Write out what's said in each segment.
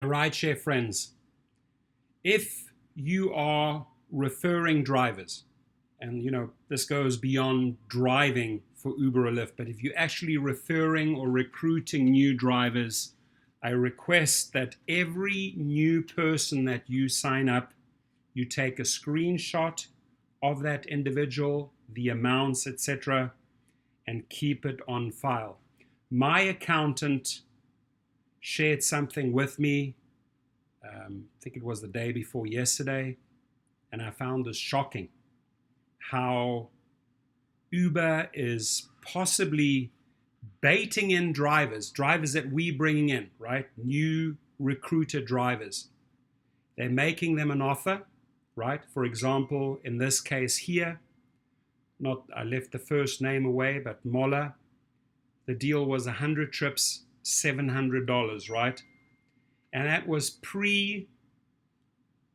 Rideshare friends, if you are referring drivers, and this goes beyond driving for Uber or Lyft, but if you're actually referring or recruiting new drivers, I request that every new person that you sign up, you take a screenshot of that individual, the amounts, etc., and keep it on file. My accountant shared something with me, I think it was the day before yesterday, and I found this shocking. How Uber is possibly baiting in drivers that we bringing in, right? New recruited drivers. They're making them an offer, right? For example, in this case here, I left the first name away, but Mola, the deal was 100 trips, $700, right? And that was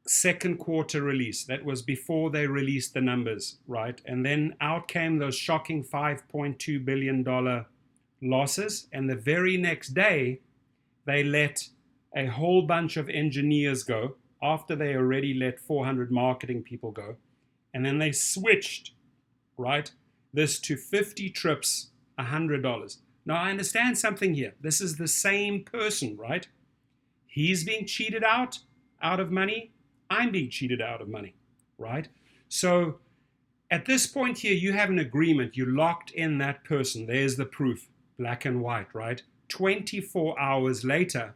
second quarter release. That was before they released the numbers, right? And then out came those shocking $5.2 billion losses. And the very next day, they let a whole bunch of engineers go after they already let 400 marketing people go. And then they switched, right, this to 50 trips, $100. Now, I understand something here. This is the same person, right? He's being cheated out of money. I'm being cheated out of money, right? So at this point here, you have an agreement. You locked in that person. There's the proof, black and white, right? 24 hours later,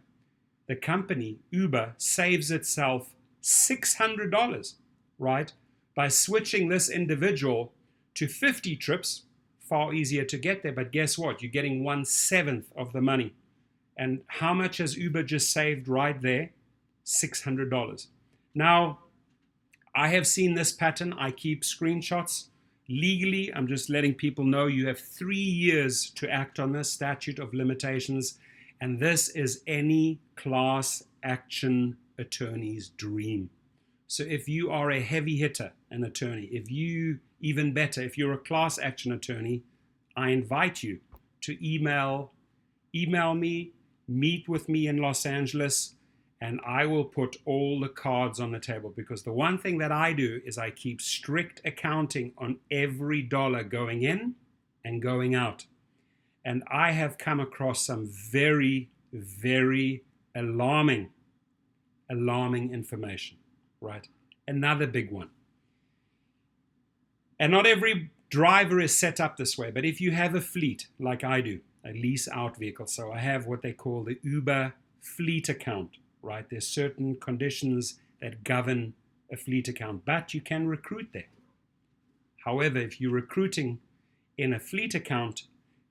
the company, Uber, saves itself $600, right? By switching this individual to 50 trips, far easier to get there. But guess what? You're getting 1/7 of the money. And how much has Uber just saved right there? $600. Now, I have seen this pattern. I keep screenshots. Legally, I'm just letting people know you have 3 years to act on this statute of limitations. And this is any class action attorney's dream. So if you are a heavy hitter, an attorney, even better, if you're a class action attorney, I invite you to email me, meet with me in Los Angeles, and I will put all the cards on the table, because the one thing that I do is I keep strict accounting on every dollar going in and going out. And I have come across some very, very alarming information, right? Another big one. And not every driver is set up this way, but if you have a fleet, like I do, I lease out vehicles. So I have what they call the Uber fleet account, right? There's certain conditions that govern a fleet account, but you can recruit there. However, if you're recruiting in a fleet account,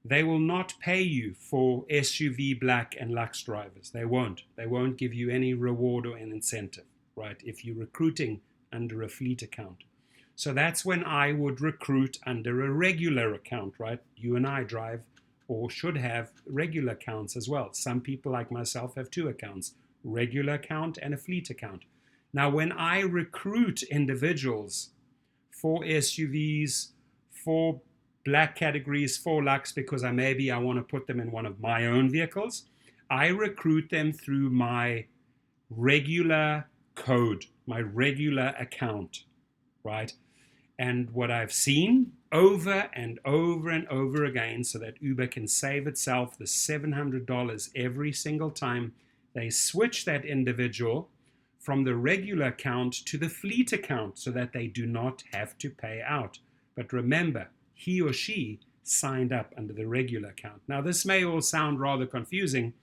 they will not pay you for SUV, black, and Lux drivers. They won't. They won't give you any reward or an incentive, right? If you're recruiting under a fleet account. So that's when I would recruit under a regular account, right? You and I drive or should have regular accounts as well. Some people like myself have 2 accounts, regular account and a fleet account. Now, when I recruit individuals for SUVs, for black categories, for Lux, because I want to put them in one of my own vehicles, I recruit them through my regular code, my regular account, right? And what I've seen over and over and over again, so that Uber can save itself the $700 every single time they switch that individual from the regular account to the fleet account, so that they do not have to pay out. But remember, he or she signed up under the regular account. Now, this may all sound rather confusing,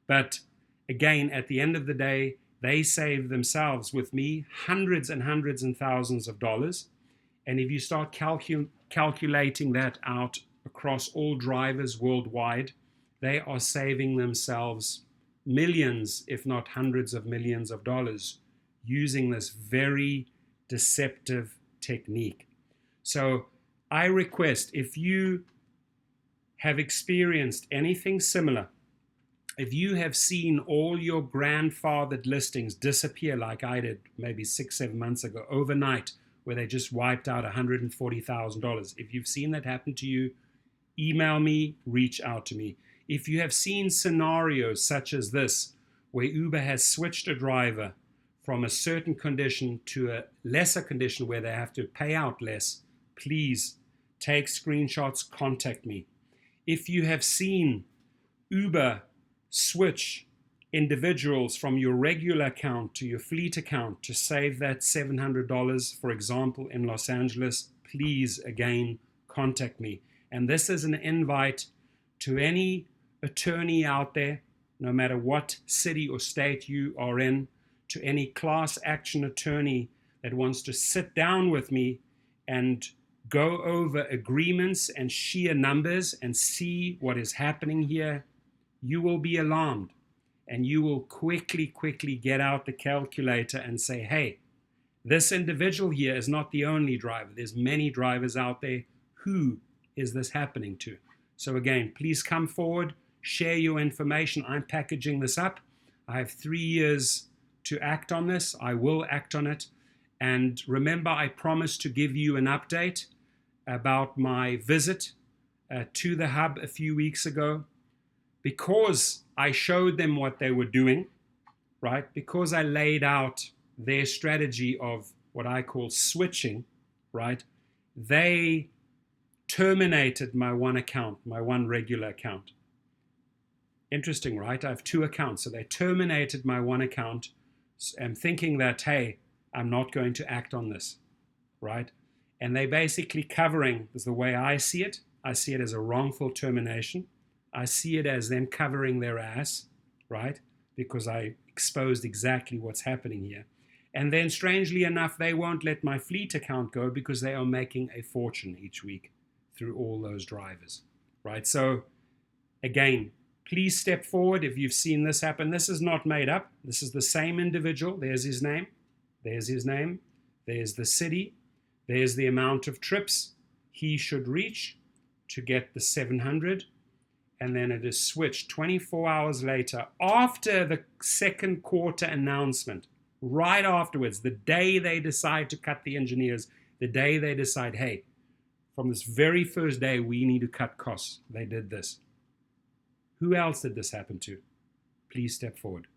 but again, at the end of the day, they save themselves, with me, hundreds and hundreds and thousands of dollars. And if you start calculating that out across all drivers worldwide, they are saving themselves millions, if not hundreds of millions of dollars, using this very deceptive technique. So I request, if you have experienced anything similar, if you have seen all your grandfathered listings disappear like I did maybe 6-7 months ago overnight, where they just wiped out $140,000. If you've seen that happen to you, email me, reach out to me. If you have seen scenarios such as this, where Uber has switched a driver from a certain condition to a lesser condition where they have to pay out less, please take screenshots, contact me. If you have seen Uber switch individuals from your regular account to your fleet account to save that $700, for example, in Los Angeles, please, again, contact me. And this is an invite to any attorney out there, no matter what city or state you are in, to any class action attorney that wants to sit down with me and go over agreements and sheer numbers and see what is happening here. You will be alarmed, and you will quickly get out the calculator and say, hey, this individual here is not the only driver. There's many drivers out there. Who is this happening to? So again, please come forward, share your information. I'm packaging this up. I have 3 years to act on this. I will act on it. And remember, I promised to give you an update about my visit to the hub a few weeks ago. Because I showed them what they were doing, right? Because I laid out their strategy of what I call switching, right? They terminated my one account, my one regular account. Interesting, right? I have 2 accounts. So they terminated my one account and thinking that, hey, I'm not going to act on this, right? And they basically covering, is the way I see it as a wrongful termination. I see it as them covering their ass, right? Because I exposed exactly what's happening here. And then strangely enough, they won't let my fleet account go because they are making a fortune each week through all those drivers, right? So again, please step forward if you've seen this happen. This is not made up. This is the same individual. There's his name. There's his name. There's the city. There's the amount of trips he should reach to get the 700. And then it is switched 24 hours later after the second quarter announcement, right afterwards, the day they decide to cut the engineers, the day they decide, hey, from this very first day, we need to cut costs. They did this. Who else did this happen to? Please step forward.